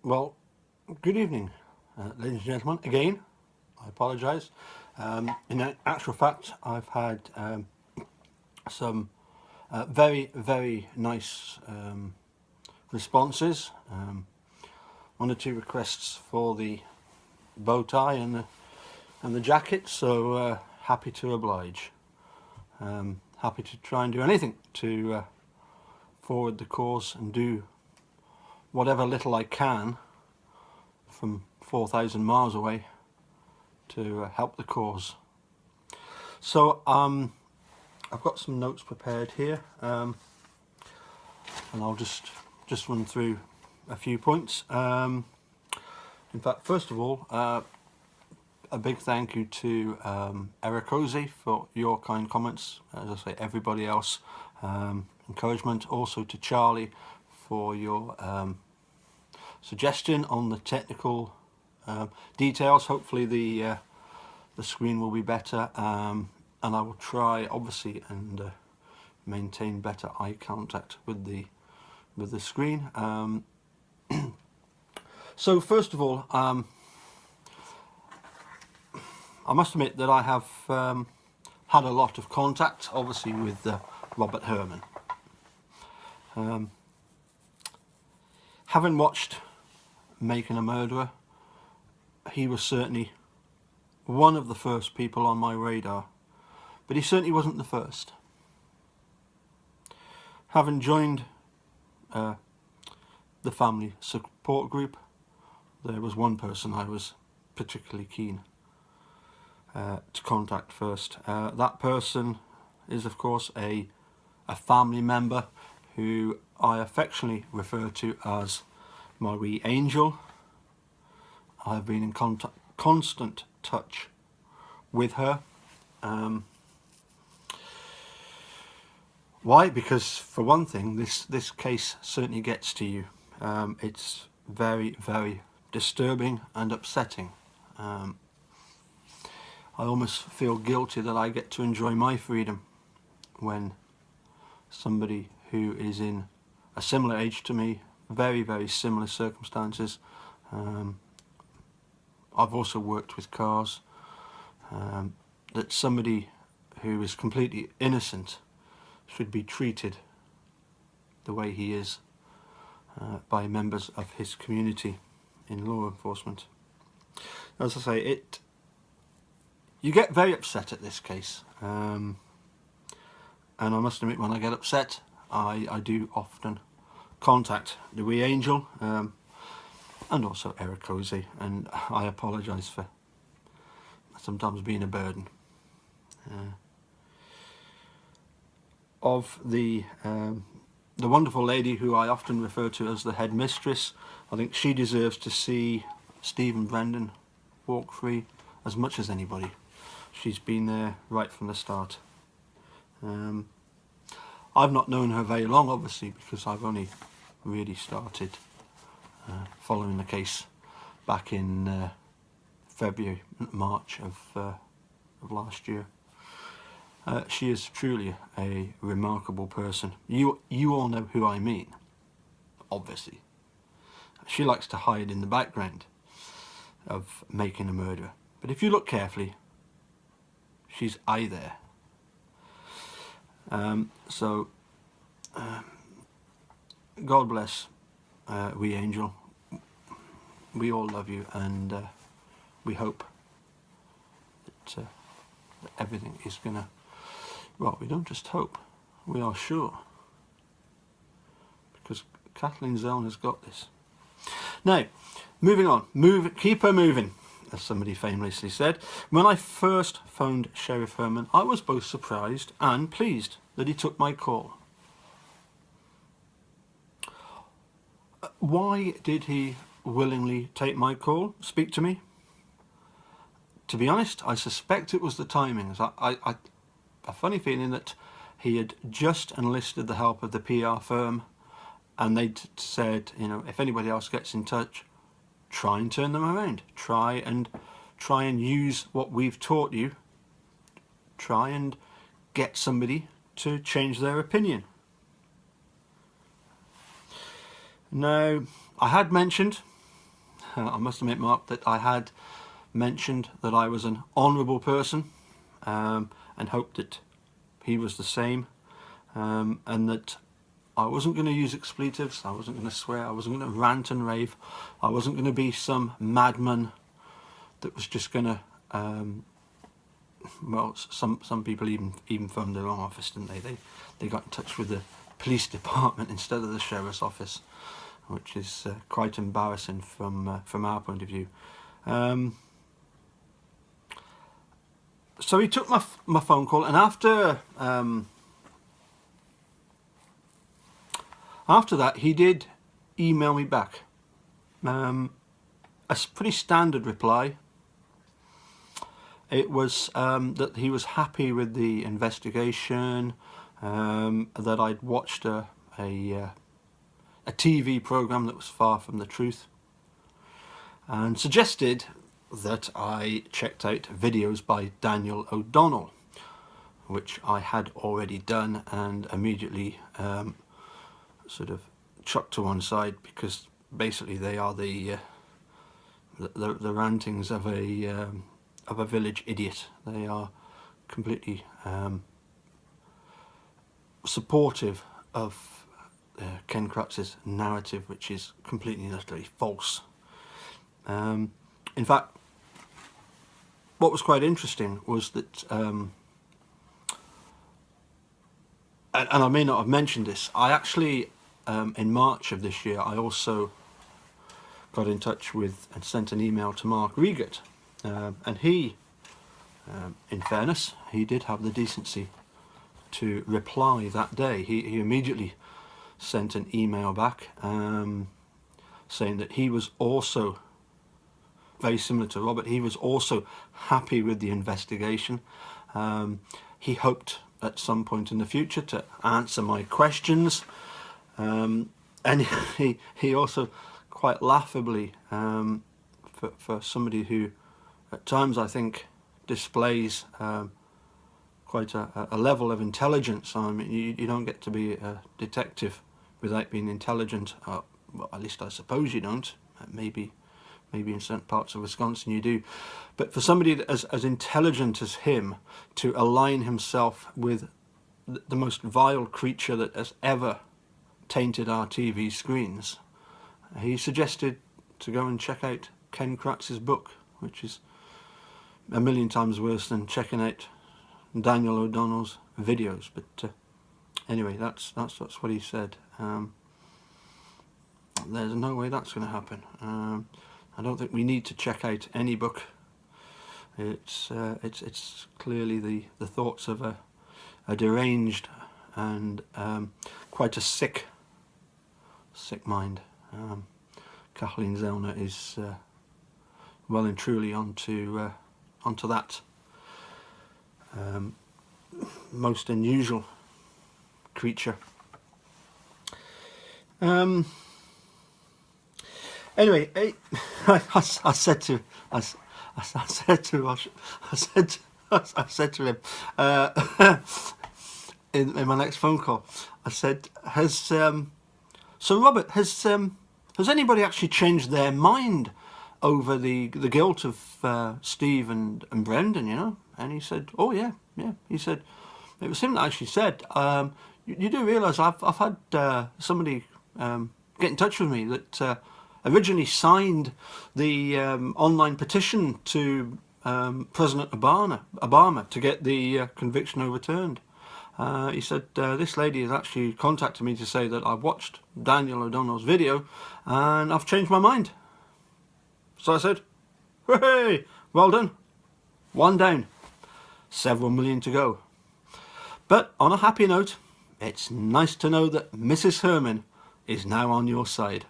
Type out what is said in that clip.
Well, good evening, ladies and gentlemen. Again, I apologise. In actual fact, I've had some very, very nice responses. One or two requests for the bow tie and the jacket. So happy to oblige. Happy to try and do anything to forward the cause and do whatever little I can from 4,000 miles away to help the cause. So I've got some notes prepared here, and I'll just run through a few points. In fact, first of all, a big thank you to Eric Ozzy for your kind comments. As I say, everybody else, encouragement. Also to Charlie for your suggestion on the technical details. Hopefully the screen will be better, and I will try, obviously, and maintain better eye contact with the screen. So first of all, I must admit that I have had a lot of contact, obviously, with Robert Hermann. Having watched Making a Murderer, he was certainly one of the first people on my radar, but he certainly wasn't the first. Having joined the family support group, there was one person I was particularly keen to contact first. That person is, of course, a family member who I affectionately refer to as my wee angel. I've been in constant touch with her. Why? Because for one thing, this case certainly gets to you. It's very, very disturbing and upsetting. I almost feel guilty that I get to enjoy my freedom when somebody who is in a similar age to me, very, very similar circumstances. I've also worked with cars. That somebody who is completely innocent should be treated the way he is by members of his community in law enforcement. As I say, you get very upset at this case, and I must admit, when I get upset, I do often contact the wee angel, and also Eric Ozzy, and I apologise for sometimes being a burden. Of the wonderful lady who I often refer to as the headmistress, I think she deserves to see Stephen Brendan walk free as much as anybody. She's been there right from the start. I've not known her very long, obviously, because I've only really started following the case back in February, March of last year. She is truly a remarkable person. You all know who I mean, obviously. She likes to hide in the background of Making a Murderer, but if you look carefully, she's there. God bless wee angel. We all love you, and we hope that everything is gonna, well, we don't just hope, we are sure, because Kathleen Zone has got this. Now, moving on, keep her moving, as somebody famously said. When I first phoned Sheriff Herman, I was both surprised and pleased that he took my call. Why did he willingly take my call, speak to me? To be honest, I suspect it was the timings. I a funny feeling that he had just enlisted the help of the PR firm, and they'd said, you know, if anybody else gets in touch, try and turn them around. Try and use what we've taught you. Try and get somebody to change their opinion. Now, I had mentioned I must admit, Mark, that I had mentioned that I was an honourable person, and hoped that he was the same, and that I wasn't going to use expletives, I wasn't going to swear, I wasn't going to rant and rave, I wasn't going to be some madman that was just going to, well, some people even phoned the wrong office, didn't they? They got in touch with the police department instead of the sheriff's office, which is quite embarrassing from our point of view. So he took my phone call, and after that he did email me back a pretty standard reply. It was that he was happy with the investigation, that I'd watched a TV program that was far from the truth, and suggested that I checked out videos by Daniel O'Donnell, which I had already done, and immediately sort of chucked to one side, because basically they are the rantings of a village idiot. They are completely supportive of Ken Kratz's narrative, which is completely and utterly false. In fact, what was quite interesting was that, and I may not have mentioned this, I actually, in March of this year, I also got in touch with and sent an email to Mark Riegert, and he, in fairness, he did have the decency to reply that day. He immediately sent an email back, saying that he was also, very similar to Robert, he was also happy with the investigation. He hoped at some point in the future to answer my questions, and he also quite laughably, for somebody who at times I think displays quite a level of intelligence. I mean, you don't get to be a detective without being intelligent. Well, at least I suppose you don't. Maybe in certain parts of Wisconsin you do. But for somebody that as intelligent as him to align himself with the most vile creature that has ever tainted our TV screens, he suggested to go and check out Ken Kratz's book, which is a million times worse than checking out Daniel O'Donnell's videos. But anyway, that's what he said. There's no way that's going to happen. I don't think we need to check out any book. It's clearly the thoughts of a deranged and quite a sick mind. Kathleen Zellner is well and truly onto that most unusual creature. Anyway, I said to him in my next phone call, I said, so Robert, has anybody actually changed their mind over the guilt of Steve and Brendan, you know? And he said, oh yeah. He said, it was him that actually said, you do realise I've had somebody get in touch with me that originally signed the online petition to President Obama to get the conviction overturned. He said, this lady has actually contacted me to say that I've watched Daniel O'Donnell's video and I've changed my mind. So I said, hey, well done. One down. Several million to go. But on a happy note, it's nice to know that Mrs. Hermann is now on your side.